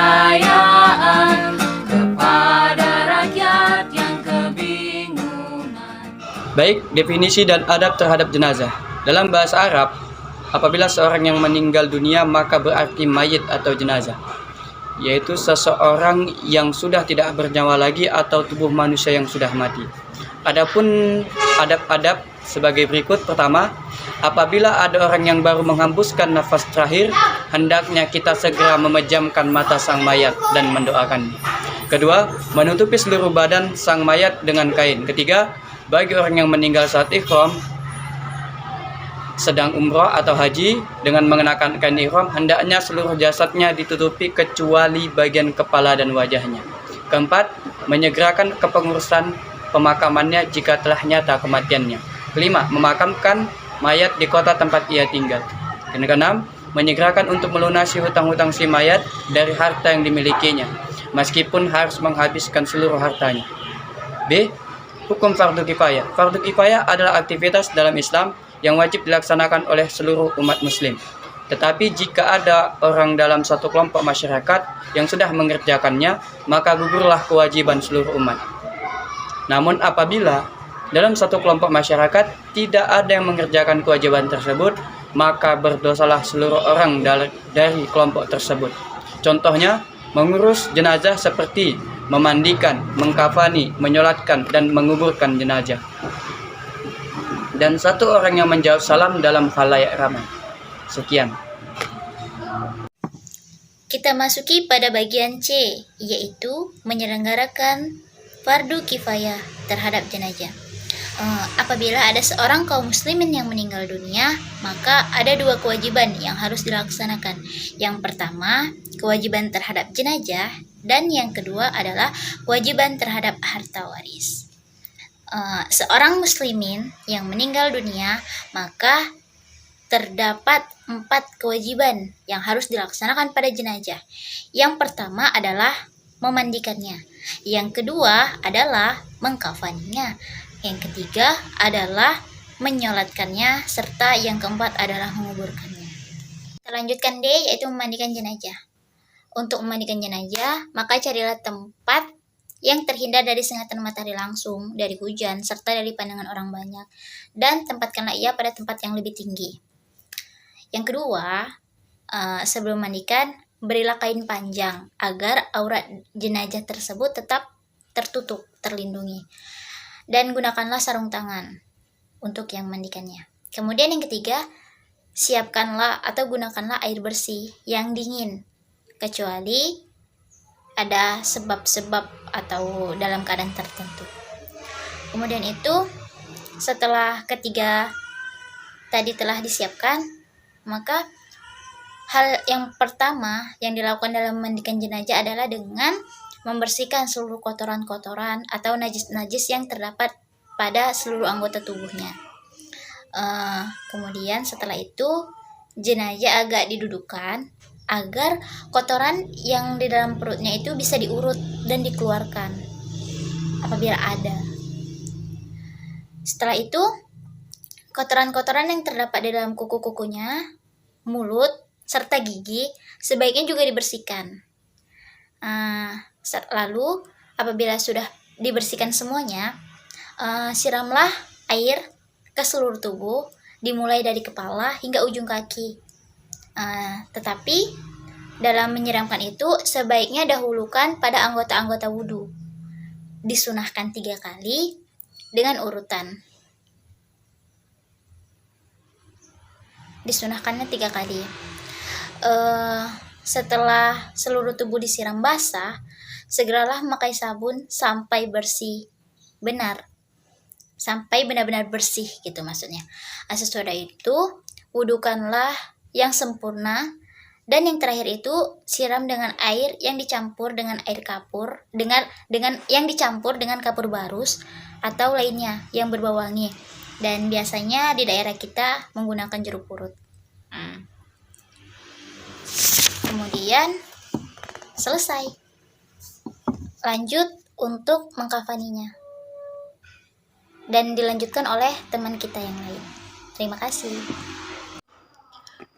kejayaan kepada rakyat yang kebingungan. Baik, definisi dan adab terhadap jenazah. Dalam bahasa Arab, apabila seorang yang meninggal dunia maka berarti mayit atau jenazah, yaitu seseorang yang sudah tidak bernyawa lagi atau tubuh manusia yang sudah mati. Adapun adab-adab sebagai berikut. Pertama, apabila ada orang yang baru menghembuskan nafas terakhir, hendaknya kita segera memejamkan mata sang mayat dan mendoakan. Kedua, menutupi seluruh badan sang mayat dengan kain. Ketiga, bagi orang yang meninggal saat ihram sedang umroh atau haji dengan mengenakan kain ihram, hendaknya seluruh jasadnya ditutupi kecuali bagian kepala dan wajahnya. Keempat, menyegerakan kepengurusan pemakamannya jika telah nyata kematiannya. Kelima, memakamkan mayat di kota tempat ia tinggal. Dan keenam, menyegerakan untuk melunasi hutang-hutang si mayat dari harta yang dimilikinya, meskipun harus menghabiskan seluruh hartanya. B. Hukum fardu kifayah. Fardu kifayah adalah aktivitas dalam Islam yang wajib dilaksanakan oleh seluruh umat muslim. Tetapi jika ada orang dalam satu kelompok masyarakat yang sudah mengerjakannya, maka gugurlah kewajiban seluruh umat. Namun apabila dalam satu kelompok masyarakat tidak ada yang mengerjakan kewajiban tersebut, maka berdosalah seluruh orang dari kelompok tersebut. Contohnya, mengurus jenazah seperti memandikan, mengkafani, menyolatkan, dan menguburkan jenazah. Dan satu orang yang menjawab salam dalam khalayak ramai. Sekian. Kita masuki pada bagian C, yaitu menyelenggarakan fardu kifayah terhadap jenazah. Apabila ada seorang kaum muslimin yang meninggal dunia, maka ada dua kewajiban yang harus dilaksanakan. Yang pertama, kewajiban terhadap jenazah, dan yang kedua adalah kewajiban terhadap harta waris. Seorang muslimin yang meninggal dunia, maka terdapat 4 kewajiban yang harus dilaksanakan pada jenazah. Yang pertama adalah memandikannya. Yang kedua adalah mengkafaninya. Yang ketiga adalah menyolatkannya, serta yang keempat adalah menguburkannya. Kita lanjutkan D, yaitu memandikan jenazah. Untuk memandikan jenazah, maka carilah tempat yang terhindar dari sengatan matahari langsung, dari hujan, serta dari pandangan orang banyak, dan tempatkanlah ia pada tempat yang lebih tinggi. Yang kedua, sebelum mandikan, berilah kain panjang agar aurat jenazah tersebut tetap tertutup, terlindungi. Dan gunakanlah sarung tangan untuk yang mandikannya. Kemudian yang ketiga, siapkanlah atau gunakanlah air bersih yang dingin, kecuali ada sebab-sebab atau dalam keadaan tertentu. Kemudian itu, setelah ketiga tadi telah disiapkan, maka hal yang pertama yang dilakukan dalam memandikan jenazah adalah dengan membersihkan seluruh kotoran-kotoran atau najis-najis yang terdapat pada seluruh anggota tubuhnya. Kemudian setelah itu, jenazah agak didudukkan agar kotoran yang di dalam perutnya itu bisa diurut dan dikeluarkan apabila ada. Setelah itu, kotoran-kotoran yang terdapat di dalam kuku-kukunya, mulut, serta gigi sebaiknya juga dibersihkan. Lalu, apabila sudah dibersihkan semuanya, siramlah air ke seluruh tubuh, dimulai dari kepala hingga ujung kaki. Tetapi dalam menyiramkan itu sebaiknya dahulukan pada anggota-anggota wudhu. Disunahkan 3 kali dengan urutan. Disunahkannya 3 kali. Setelah seluruh tubuh disiram basah, segeralah memakai sabun sampai bersih benar. Sampai benar-benar bersih gitu maksudnya. Sesudah itu, wudukanlah yang sempurna, dan yang terakhir itu siram dengan air yang dicampur dengan air kapur, dengan yang dicampur dengan kapur barus atau lainnya yang berbau wangi. Dan biasanya di daerah kita menggunakan jeruk purut. Kemudian selesai. Lanjut untuk mengkafaninya. Dan dilanjutkan oleh teman kita yang lain. Terima kasih.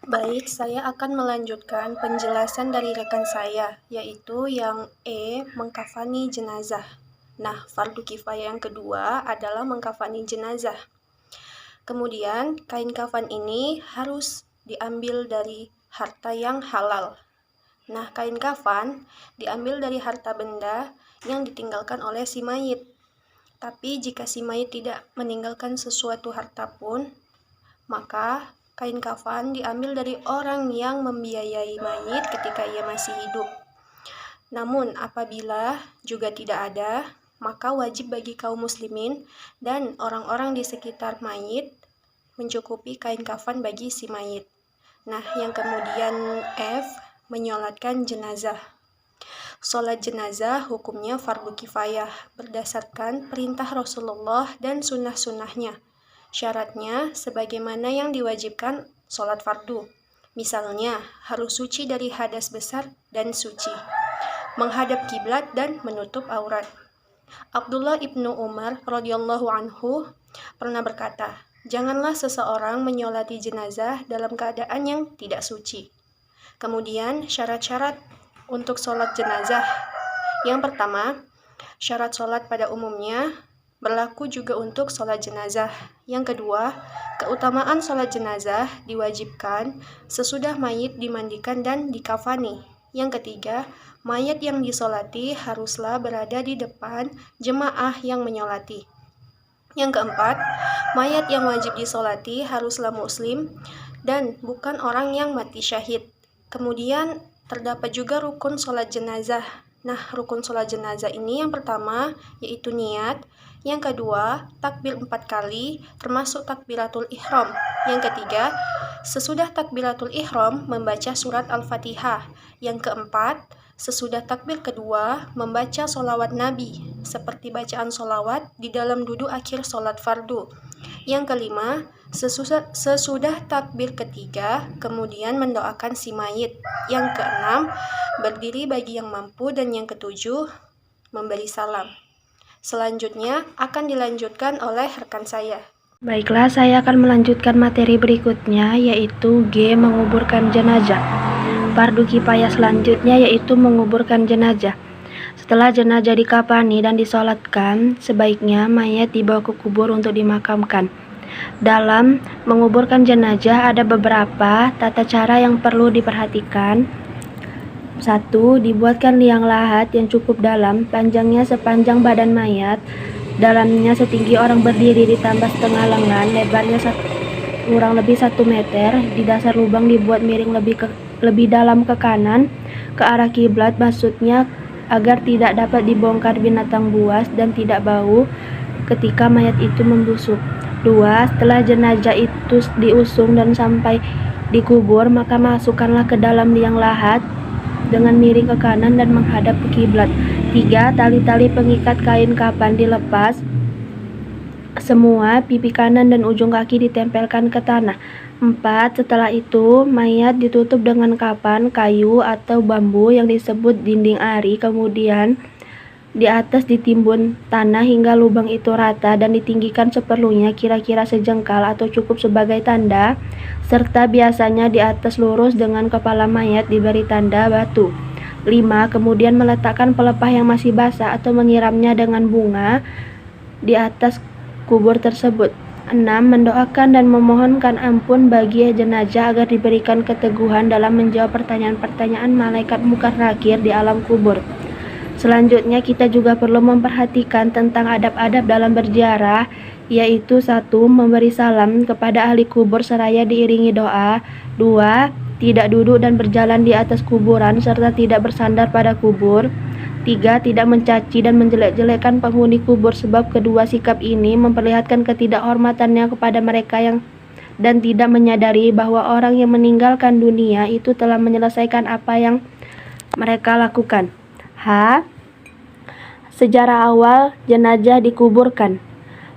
Baik, saya akan melanjutkan penjelasan dari rekan saya, yaitu yang mengkafani jenazah. Nah, fardu kifayah yang kedua adalah mengkafani jenazah. Kemudian, kain kafan ini harus diambil dari harta yang halal. Nah, kain kafan diambil dari harta benda yang ditinggalkan oleh si mayit. Tapi jika si mayit tidak meninggalkan sesuatu harta pun, maka kain kafan diambil dari orang yang membiayai mayit ketika ia masih hidup. Namun apabila juga tidak ada, maka wajib bagi kaum muslimin dan orang-orang di sekitar mayit mencukupi kain kafan bagi si mayit. Nah, yang kemudian menyolatkan jenazah. Sholat jenazah hukumnya fardu kifayah berdasarkan perintah Rasulullah dan sunnah-sunnahnya. Syaratnya sebagaimana yang diwajibkan sholat fardu. Misalnya, harus suci dari hadas besar dan suci, menghadap kiblat dan menutup aurat. Abdullah ibnu Umar radhiyallahu anhu pernah berkata, "Janganlah seseorang menyolati jenazah dalam keadaan yang tidak suci." Kemudian syarat-syarat untuk sholat jenazah. Yang pertama, syarat sholat pada umumnya berlaku juga untuk sholat jenazah. Yang kedua, keutamaan sholat jenazah diwajibkan sesudah mayit dimandikan dan dikafani. Yang ketiga, mayat yang disolati haruslah berada di depan jemaah yang menyolati. Yang keempat, mayat yang wajib disolati haruslah muslim dan bukan orang yang mati syahid. Kemudian terdapat juga rukun sholat jenazah. Nah, rukun sholat jenazah ini yang pertama yaitu niat, yang kedua takbir 4 kali termasuk takbiratul ihram, yang ketiga sesudah takbiratul ihram membaca surat Al-Fatihah, yang keempat sesudah takbir kedua membaca sholawat Nabi seperti bacaan sholawat di dalam duduk akhir sholat fardu, yang kelima sesudah takbir ketiga kemudian mendoakan si mayit, yang keenam berdiri bagi yang mampu, dan yang ketujuh memberi salam. Selanjutnya akan dilanjutkan oleh rekan saya. Baiklah, saya akan melanjutkan materi berikutnya, yaitu G. Menguburkan jenazah. Fardu kifayah selanjutnya yaitu menguburkan jenazah. Setelah jenazah dikafani dan disolatkan, sebaiknya mayat dibawa ke kubur untuk dimakamkan. Dalam menguburkan jenazah ada beberapa tata cara yang perlu diperhatikan. 1. Dibuatkan liang lahat yang cukup dalam, panjangnya sepanjang badan mayat, dalamnya setinggi orang berdiri ditambah setengah lengan, lebarnya kurang lebih 1 meter. Di dasar lubang dibuat miring lebih dalam ke kanan, ke arah kiblat, maksudnya agar tidak dapat dibongkar binatang buas dan tidak bau ketika mayat itu membusuk. 2. Setelah jenazah itu diusung dan sampai dikubur, maka masukkanlah ke dalam liang lahat dengan miring ke kanan dan menghadap ke kiblat. 3. Tali-tali pengikat kain kafan dilepas semua, pipi kanan dan ujung kaki ditempelkan ke tanah. 4. Setelah itu, mayat ditutup dengan kafan, kayu, atau bambu yang disebut dinding ari, kemudian di atas ditimbun tanah hingga lubang itu rata dan ditinggikan seperlunya, kira-kira sejengkal atau cukup sebagai tanda, serta biasanya di atas lurus dengan kepala mayat diberi tanda batu. 5. Kemudian meletakkan pelepah yang masih basah atau menyiramnya dengan bunga di atas kubur tersebut. 6. Mendoakan dan memohonkan ampun bagi jenazah agar diberikan keteguhan dalam menjawab pertanyaan-pertanyaan malaikat munkar nakir di alam kubur. Selanjutnya kita juga perlu memperhatikan tentang adab-adab dalam berziarah, yaitu 1. Memberi salam kepada ahli kubur seraya diiringi doa. 2. Tidak duduk dan berjalan di atas kuburan serta tidak bersandar pada kubur. 3. Tidak mencaci dan menjelek-jelekkan penghuni kubur, sebab kedua sikap ini memperlihatkan ketidakhormatannya kepada mereka dan tidak menyadari bahwa orang yang meninggalkan dunia itu telah menyelesaikan apa yang mereka lakukan. Sejarah awal jenazah dikuburkan.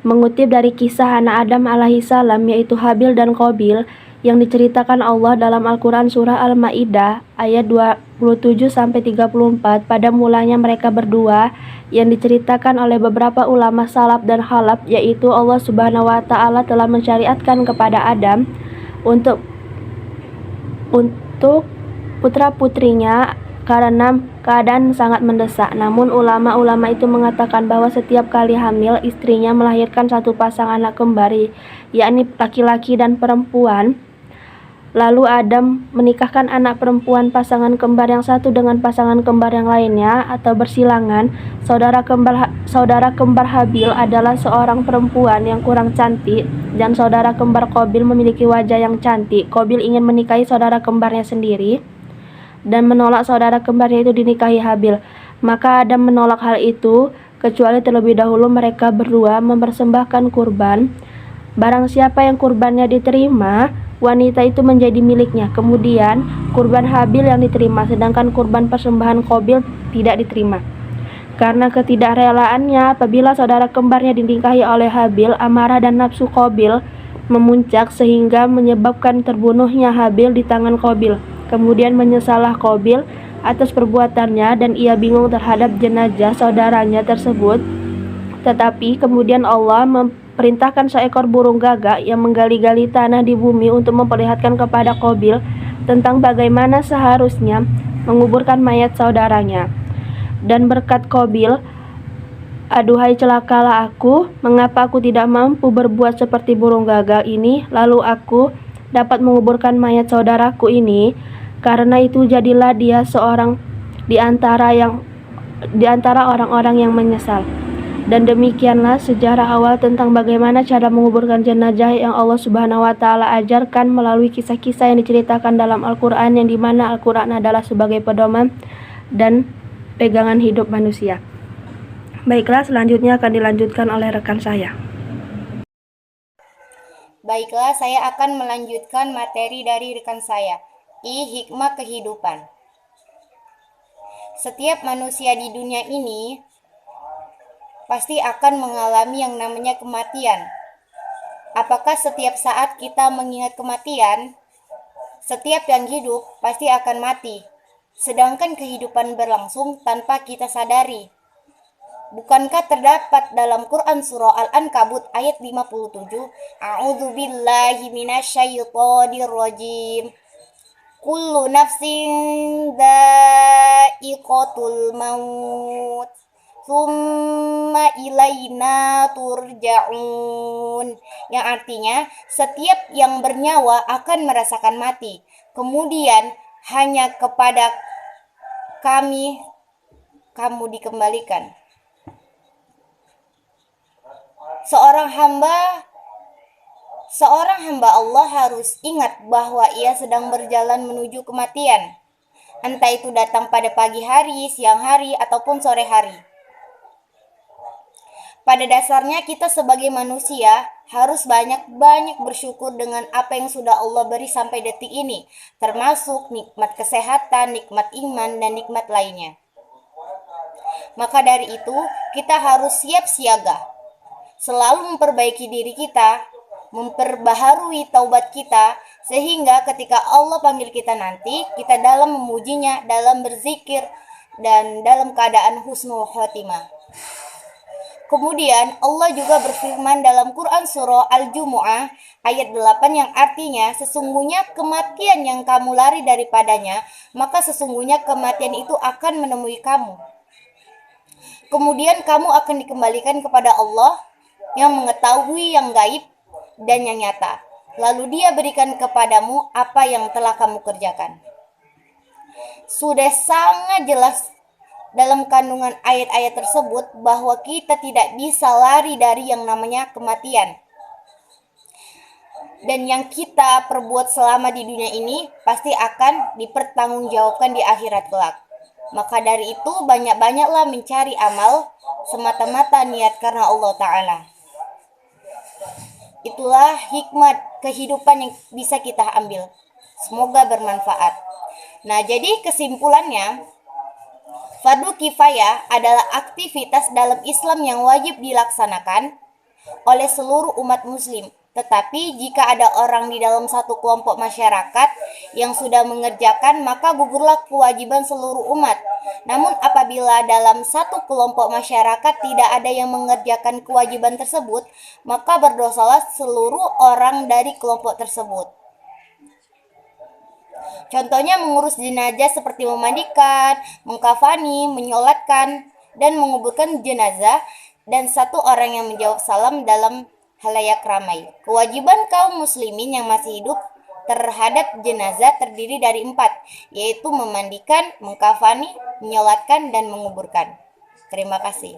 Mengutip dari kisah anak Adam alaihissalam, yaitu Habil dan Qabil, yang diceritakan Allah dalam Al-Quran surah Al-Ma'idah ayat 27-34. Pada mulanya mereka berdua, yang diceritakan oleh beberapa ulama salaf dan khalaf, yaitu Allah Subhanahu wa Ta'ala telah mensyariatkan kepada Adam untuk untuk putra-putrinya karena keadaan sangat mendesak. Namun ulama-ulama itu mengatakan bahwa setiap kali hamil, istrinya melahirkan satu pasang anak kembar, yakni laki-laki dan perempuan. Lalu Adam menikahkan anak perempuan pasangan kembar yang satu dengan pasangan kembar yang lainnya atau bersilangan. Saudara kembar Habil adalah seorang perempuan yang kurang cantik dan saudara kembar Qabil memiliki wajah yang cantik. Qabil ingin menikahi saudara kembarnya sendiri dan menolak saudara kembarnya itu dinikahi Habil. Maka Adam menolak hal itu, kecuali terlebih dahulu mereka berdua mempersembahkan kurban. Barang siapa yang kurbannya diterima, wanita itu menjadi miliknya. Kemudian kurban Habil yang diterima, sedangkan kurban persembahan Qabil tidak diterima. Karena ketidakrelaannya apabila saudara kembarnya dinikahi oleh Habil, amarah dan nafsu Qabil memuncak sehingga menyebabkan terbunuhnya Habil di tangan Qabil. Kemudian menyesalah Qabil atas perbuatannya dan ia bingung terhadap jenazah saudaranya tersebut. Tetapi kemudian Allah perintahkan seekor burung gagak yang menggali-gali tanah di bumi untuk memperlihatkan kepada Qabil tentang bagaimana seharusnya menguburkan mayat saudaranya. Dan berkat Qabil, "Aduhai celakalah aku, mengapa aku tidak mampu berbuat seperti burung gagak ini, lalu aku dapat menguburkan mayat saudaraku ini." Karena itu jadilah dia seorang di antara orang-orang yang menyesal. Dan demikianlah sejarah awal tentang bagaimana cara menguburkan jenazah yang Allah Subhanahu wa Ta'ala ajarkan melalui kisah-kisah yang diceritakan dalam Al-Quran, yang dimana Al-Quran adalah sebagai pedoman dan pegangan hidup manusia. Baiklah, selanjutnya akan dilanjutkan oleh rekan saya. Baiklah, saya akan melanjutkan materi dari rekan saya. Hikmah kehidupan. Setiap manusia di dunia ini pasti akan mengalami yang namanya kematian. Apakah setiap saat kita mengingat kematian? Setiap yang hidup pasti akan mati. Sedangkan kehidupan berlangsung tanpa kita sadari. Bukankah terdapat dalam Quran surah Al-Ankabut ayat 57? A'udzubillahi minasyaitonir rajim. Kullu nafsin dha'iqatul maut. Tsumma ilaina turja'un, yang artinya setiap yang bernyawa akan merasakan mati, kemudian hanya kepada kami kamu dikembalikan. Seorang hamba Allah harus ingat bahwa ia sedang berjalan menuju kematian, entah itu datang pada pagi hari, siang hari, ataupun sore hari. Pada dasarnya kita sebagai manusia harus banyak-banyak bersyukur dengan apa yang sudah Allah beri sampai detik ini, termasuk nikmat kesehatan, nikmat iman, dan nikmat lainnya. Maka dari itu, kita harus siap siaga, selalu memperbaiki diri kita, memperbaharui taubat kita, sehingga ketika Allah panggil kita nanti, kita dalam memujinya, dalam berzikir, dan dalam keadaan husnul khotimah. Kemudian Allah juga berfirman dalam Quran surah Al-Jumu'ah ayat 8 yang artinya, sesungguhnya kematian yang kamu lari daripadanya, maka sesungguhnya kematian itu akan menemui kamu. Kemudian kamu akan dikembalikan kepada Allah yang mengetahui yang gaib dan yang nyata. Lalu Dia berikan kepadamu apa yang telah kamu kerjakan. Sudah sangat jelas dalam kandungan ayat-ayat tersebut bahwa kita tidak bisa lari dari yang namanya kematian. Dan yang kita perbuat selama di dunia ini pasti akan dipertanggungjawabkan di akhirat kelak. Maka dari itu banyak-banyaklah mencari amal semata-mata niat karena Allah Ta'ala. Itulah hikmat kehidupan yang bisa kita ambil. Semoga bermanfaat. Nah, jadi kesimpulannya, fardu kifayah adalah aktivitas dalam Islam yang wajib dilaksanakan oleh seluruh umat muslim. Tetapi jika ada orang di dalam satu kelompok masyarakat yang sudah mengerjakan, maka gugurlah kewajiban seluruh umat. Namun apabila dalam satu kelompok masyarakat tidak ada yang mengerjakan kewajiban tersebut, maka berdosalah seluruh orang dari kelompok tersebut. Contohnya mengurus jenazah seperti memandikan, mengkafani, menyolatkan, dan menguburkan jenazah, dan satu orang yang menjawab salam dalam halayak ramai. Kewajiban kaum muslimin yang masih hidup terhadap jenazah terdiri dari 4, yaitu memandikan, mengkafani, menyolatkan, dan menguburkan. Terima kasih.